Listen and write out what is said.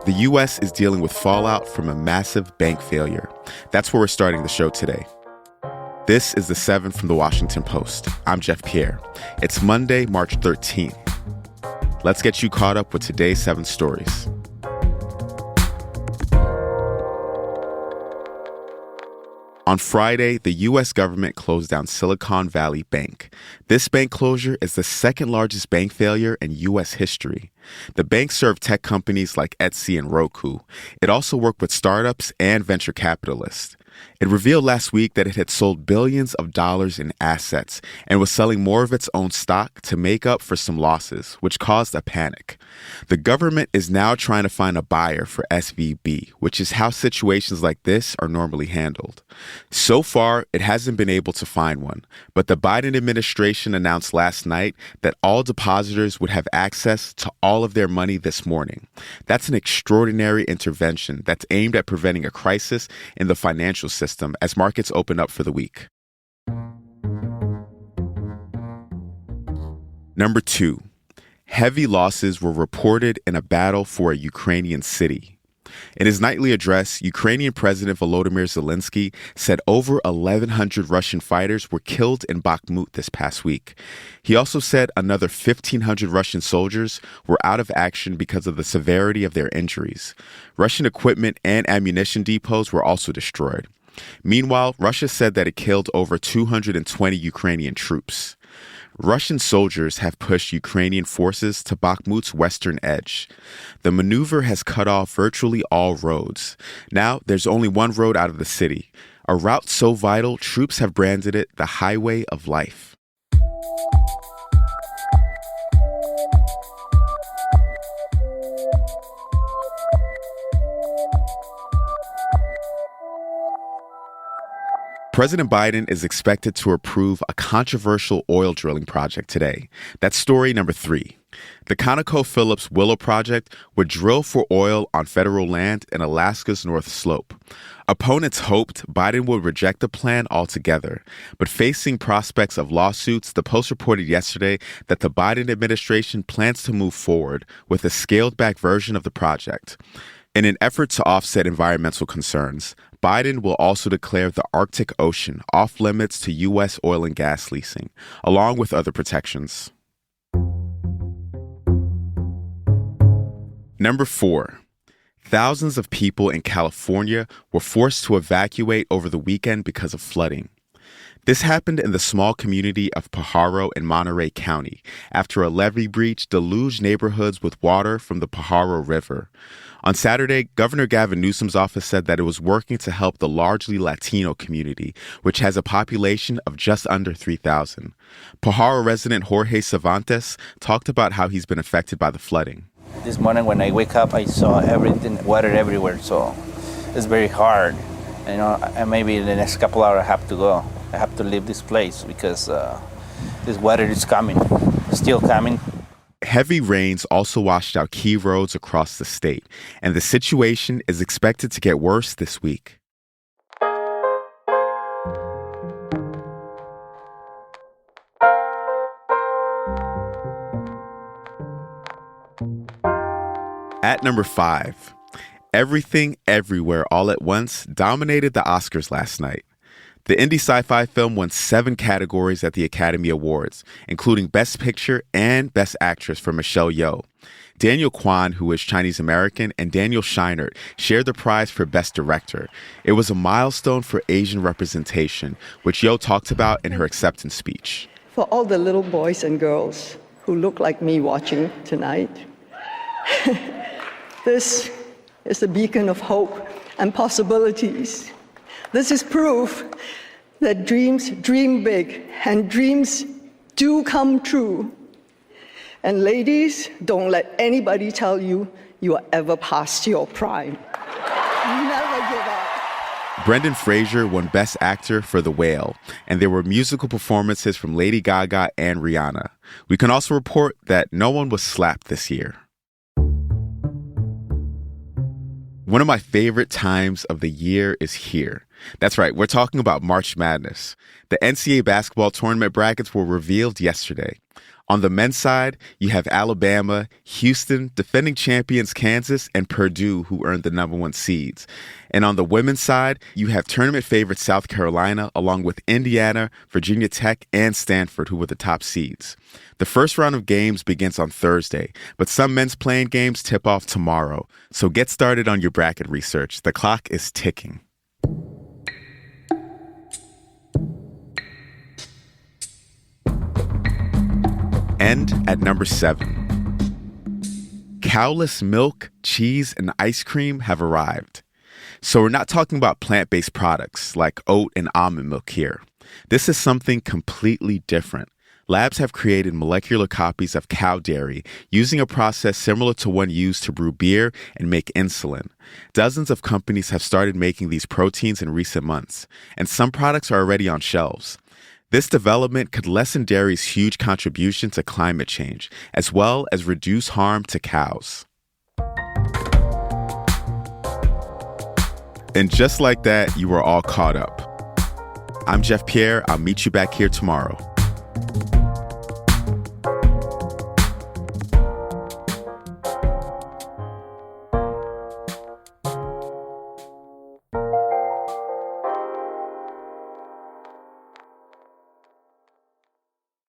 The U.S. is dealing with fallout from a massive bank failure. That's where we're starting the show today. This is The 7 from The Washington Post. I'm Jeff Pierre. It's Monday, March 13th. Let's get you caught up with today's 7 stories. On Friday, the U.S. government closed down Silicon Valley Bank. This bank closure is the second largest bank failure in U.S. history. The bank served tech companies like Etsy and Roku. It also worked with startups and venture capitalists. It revealed last week that it had sold billions of dollars in assets and was selling more of its own stock to make up for some losses, which caused a panic. The government is now trying to find a buyer for SVB, which is how situations like this are normally handled. So far, it hasn't been able to find one, but the Biden administration announced last night that all depositors would have access to all of their money this morning. That's an extraordinary intervention that's aimed at preventing a crisis in the financial system as markets open up for the week. Number 2, heavy losses were reported in a battle for a Ukrainian city. In his nightly address, Ukrainian President Volodymyr Zelensky said over 1,100 Russian fighters were killed in Bakhmut this past week. He also said another 1,500 Russian soldiers were out of action because of the severity of their injuries. Russian equipment and ammunition depots were also destroyed. Meanwhile, Russia said that it killed over 220 Ukrainian troops. Russian soldiers have pushed Ukrainian forces to Bakhmut's western edge. The maneuver has cut off virtually all roads. Now, there's only one road out of the city, a route so vital, troops have branded it the Highway of Life. President Biden is expected to approve a controversial oil drilling project today. That's story number 3. The ConocoPhillips Willow project would drill for oil on federal land in Alaska's North Slope. Opponents hoped Biden would reject the plan altogether, but facing prospects of lawsuits, the Post reported yesterday that the Biden administration plans to move forward with a scaled-back version of the project. In an effort to offset environmental concerns, Biden will also declare the Arctic Ocean off limits to U.S. oil and gas leasing, along with other protections. Number 4, thousands of people in California were forced to evacuate over the weekend because of flooding. This happened in the small community of Pajaro in Monterey County after a levee breach deluged neighborhoods with water from the Pajaro River. On Saturday, Governor Gavin Newsom's office said that it was working to help the largely Latino community, which has a population of just under 3,000. Pajaro resident Jorge Cervantes talked about how he's been affected by the flooding. This morning when I wake up, I saw everything, water everywhere, so it's very hard. And maybe in the next couple hours I have to go. I have to leave this place because this water is coming, still coming. Heavy rains also washed out key roads across the state, and the situation is expected to get worse this week. At number 5, Everything Everywhere All at Once dominated the Oscars last night. The indie sci-fi film won 7 categories at the Academy Awards, including Best Picture and Best Actress for Michelle Yeoh. Daniel Kwan, who is Chinese-American, and Daniel Scheinert shared the prize for Best Director. It was a milestone for Asian representation, which Yeoh talked about in her acceptance speech. For all the little boys and girls who look like me watching tonight, this is a beacon of hope and possibilities. This is proof that dreams dream big and dreams do come true. And ladies, don't let anybody tell you you are ever past your prime. Never give up. Brendan Fraser won Best Actor for The Whale, and there were musical performances from Lady Gaga and Rihanna. We can also report that no one was slapped this year. One of my favorite times of the year is here. That's right, we're talking about March Madness. The NCAA basketball tournament brackets were revealed yesterday. On the men's side, you have Alabama, Houston, defending champions Kansas, and Purdue, who earned the number 1 seeds. And on the women's side, you have tournament favorites South Carolina, along with Indiana, Virginia Tech, and Stanford, who were the top seeds. The first round of games begins on Thursday, but some men's playing games tip off tomorrow. So get started on your bracket research. The clock is ticking. And at number 7, cowless milk, cheese, and ice cream have arrived. So we're not talking about plant-based products like oat and almond milk here. This is something completely different. Labs have created molecular copies of cow dairy using a process similar to one used to brew beer and make insulin. Dozens of companies have started making these proteins in recent months, and some products are already on shelves. This development could lessen dairy's huge contribution to climate change, as well as reduce harm to cows. And just like that, you are all caught up. I'm Jeff Pierre. I'll meet you back here tomorrow.